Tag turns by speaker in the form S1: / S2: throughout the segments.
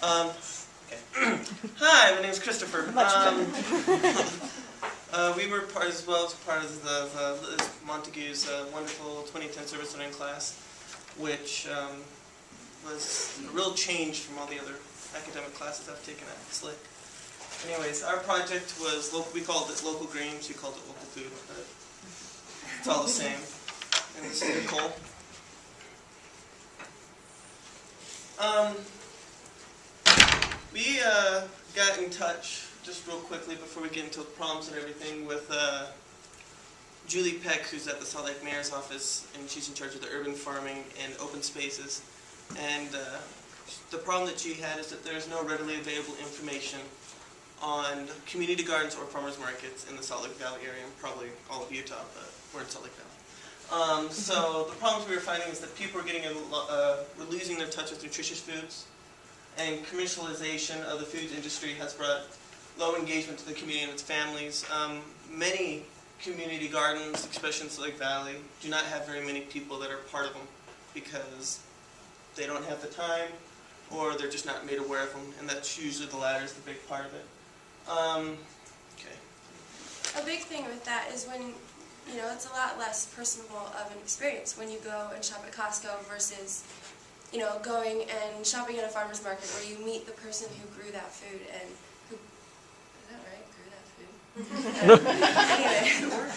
S1: Okay. Hi, my name is Christopher. We were part of the Montague's wonderful 2010 service learning class, which was a real change from all the other academic classes I've taken at SLCC. Anyways, our project was we called it local greens. You called it local food, but it's all the same. And this is Nicole. We got in touch, just real quickly before we get into the problems and everything, with Julie Peck, who's at the Salt Lake Mayor's office, and she's in charge of the urban farming and open spaces. And the problem that she had is that there's no readily available information on community gardens or farmers markets in the Salt Lake Valley area, and probably all of Utah, but we're in Salt Lake Valley. So the problems we were finding is that people were losing their touch with nutritious foods, and commercialization of the food industry has brought low engagement to the community and its families. Many community gardens, especially in Salt Lake Valley, do not have very many people that are part of them because they don't have the time, or they're just not made aware of them, and that's usually the latter is the big part of it. Okay.
S2: A big thing with that is when, it's a lot less personable of an experience when you go and shop at Costco versus, going and shopping at a farmer's market where you meet the person who grew that food and who, is that right, grew that food? Anyway,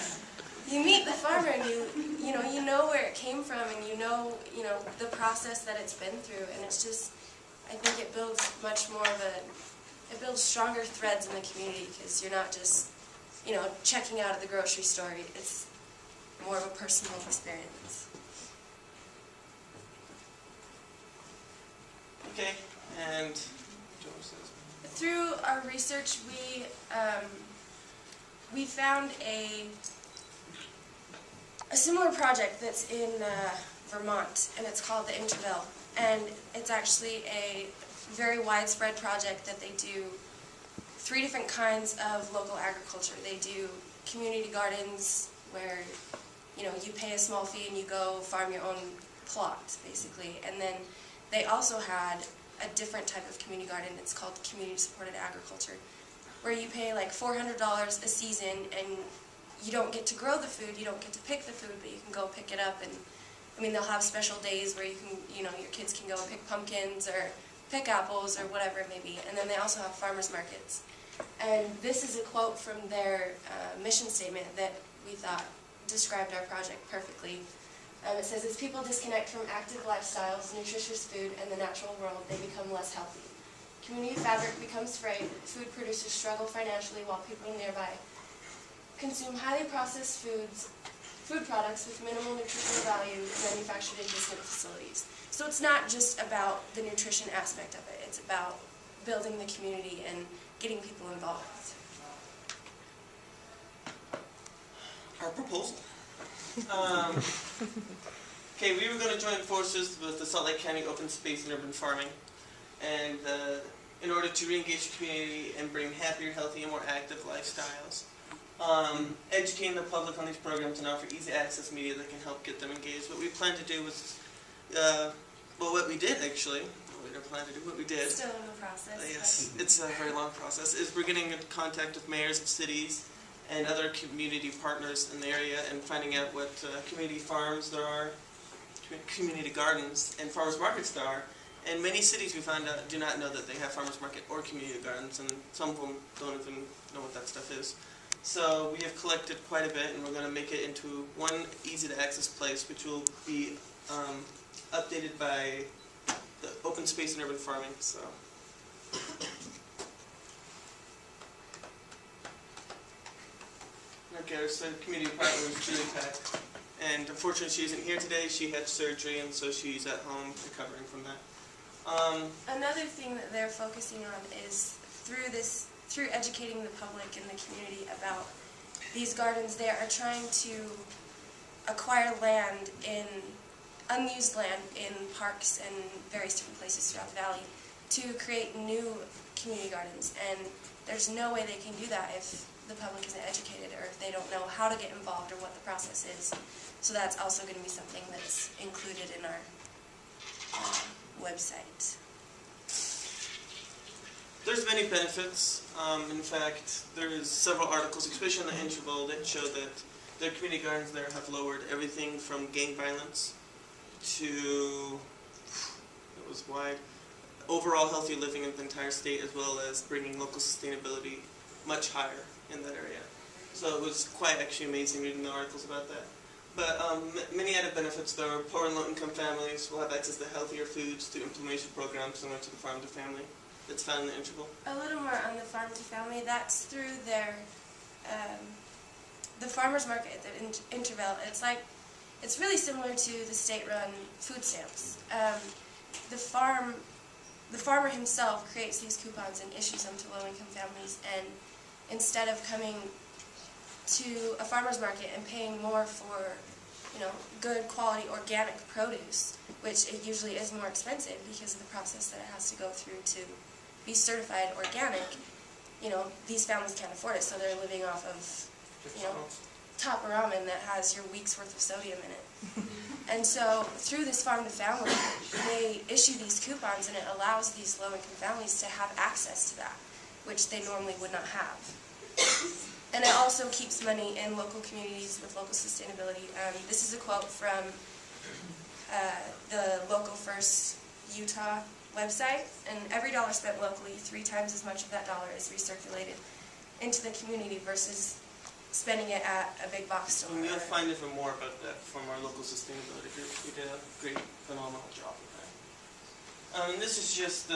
S2: you meet the farmer and you know where it came from, and you know the process that it's been through, and it's just, I think it builds much more of it builds stronger threads in the community because you're not just, checking out at the grocery store. It's more of a personal experience.
S1: Okay, and
S2: through our research, we found a similar project that's in Vermont, and it's called the Interville, and it's actually a very widespread project that they do 3 different kinds of local agriculture. They do community gardens where you pay a small fee and you go farm your own plot, basically. And then they also had a different type of community garden. It's called community supported agriculture, where you pay like $400 a season, and you don't get to grow the food, you don't get to pick the food, but you can go pick it up. And I mean, they'll have special days where you can, your kids can go and pick pumpkins or pick apples or whatever it may be. And then they also have farmers markets. And this is a quote from their mission statement that we thought described our project perfectly. It says, as people disconnect from active lifestyles, nutritious food, and the natural world, they become less healthy. Community fabric becomes frayed, food producers struggle financially while people nearby consume highly processed food products with minimal nutritional value manufactured in distant facilities. So it's not just about the nutrition aspect of it, it's about building the community and getting people involved.
S1: Our proposal. Okay, we were going to join forces with the Salt Lake County Open Space and Urban Farming, and in order to re-engage the community and bring happier, healthy, and more active lifestyles. Educating the public on these programs and offer easy access media that can help get them engaged. What we plan to do was, what we did actually, we didn't plan to do, what we did.
S2: Still in the process.
S1: Yes, it's a very long process, is we're getting in contact with mayors of cities and other community partners in the area and finding out what community farms there are, community gardens, and farmers markets there are. And many cities, we found out, do not know that they have farmers market or community gardens, and some of them don't even know what that stuff is. So we have collected quite a bit, and we're going to make it into one easy-to-access place, which will be updated by the Open Space and Urban Farming. So. Okay, our community partner was Julie Peck, and unfortunately she isn't here today. She had surgery, and so she's at home recovering from that.
S2: Another thing that they're focusing on is through educating the public and the community about these gardens, they are trying to acquire land unused land in parks and various different places throughout the valley to create new community gardens. And there's no way they can do that if the public isn't educated or if they don't know how to get involved or what the process is. So that's also going to be something that's included in our website.
S1: there's many benefits. In fact, there's several articles, especially in the interval, that show that their community gardens there have lowered everything from gang violence to, it was wide, overall healthy living in the entire state, as well as bringing local sustainability much higher in that area. So it was quite actually amazing reading the articles about that. But many added benefits though are poor and low-income families will have access to healthier foods through implementation programs similar to the Farm to Family that's found in the interval.
S2: A little more on the Farm to Family. That's through their the farmers market at the interval. It's really similar to the state-run food stamps. The farmer himself creates these coupons and issues them to low-income families, and instead of coming to a farmer's market and paying more for, good quality organic produce, which it usually is more expensive because of the process that it has to go through to be certified organic, these families can't afford it, so they're living off of, top ramen that has your week's worth of sodium in it. And so through this Farm to Family, they issue these coupons, and it allows these low-income families to have access to that, which they normally would not have. And it also keeps money in local communities with local sustainability. This is a quote from the Local First Utah website, and every dollar spent locally, 3 times as much of that dollar is recirculated into the community versus spending it at a big box store.
S1: And you'll find even more about that from our local sustainability group. We did a great, phenomenal job with that. And this is just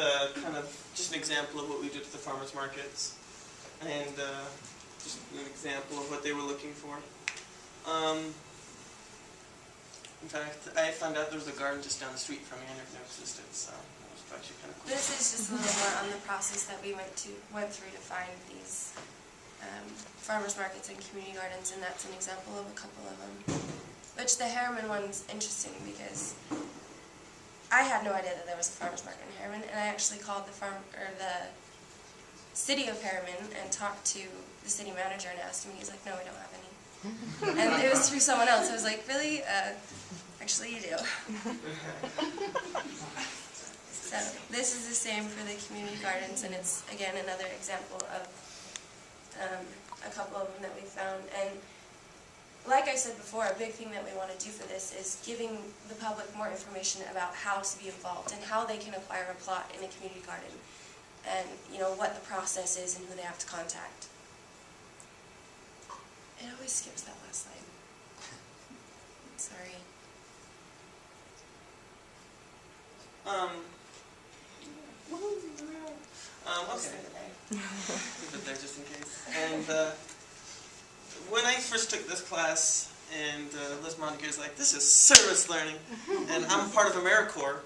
S1: just an example of what we did at the farmers markets, and just an example of what they were looking for. In fact, I found out there was a garden just down the street from me. I never knew existed, so that was actually kind of cool.
S2: This is just a little more on the process that we went through to find these farmers markets and community gardens, and that's an example of a couple of them. Which the Harriman one's interesting because I had no idea that there was a farmers market in Harriman, and I actually called the city of Harriman and talked to the city manager and asked him. He's like, "No, we don't have any." And it was through someone else. I was like, "Really? Actually, you do." So this is the same for the community gardens, and it's again another example of a couple of them that we found. And like I said before, a big thing that we want to do for this is giving the public more information about how to be involved and how they can acquire a plot in a community garden, and what the process is and who they have to contact. It always skips that last slide. Sorry.
S1: Okay. Leave it there just in case. And when I first took this class, and Liz Montague was like, "This is service learning," and I'm part of AmeriCorps,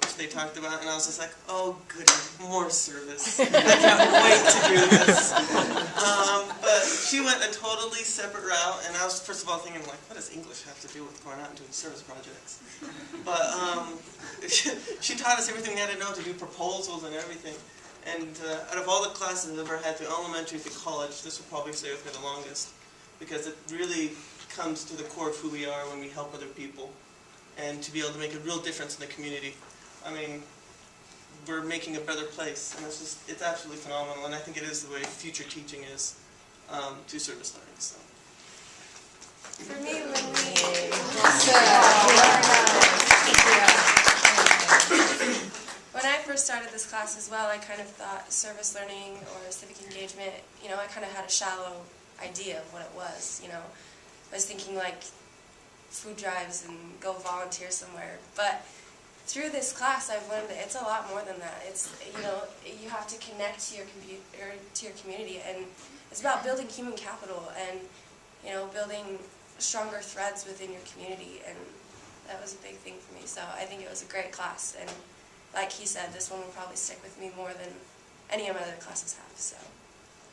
S1: which they talked about, and I was just like, "Oh, goody, more service. I can't wait to do this." But she went a totally separate route, and I was first of all thinking, like, what does English have to do with going out and doing service projects? But she taught us everything we had to know to do proposals and everything. And out of all the classes I've ever had, through elementary to college, this will probably stay with me the longest, because it really comes to the core of who we are when we help other people, and to be able to make a real difference in the community. I mean, we're making a better place, and it's absolutely phenomenal, and I think it is the way future teaching is to service learning. So.
S2: For me, when I first started this class as well, I kind of thought service learning or civic engagement, I kind of had a shallow idea of what it was, I was thinking like food drives and go volunteer somewhere. But through this class, I've learned that it's a lot more than that. It's, you have to connect to your community, and it's about building human capital and, building stronger threads within your community, and that was a big thing for me. So I think it was a great class, and like he said, this one will probably stick with me more than any of my other classes have. So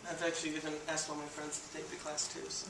S1: I've actually even asked all my friends to take the class too. So.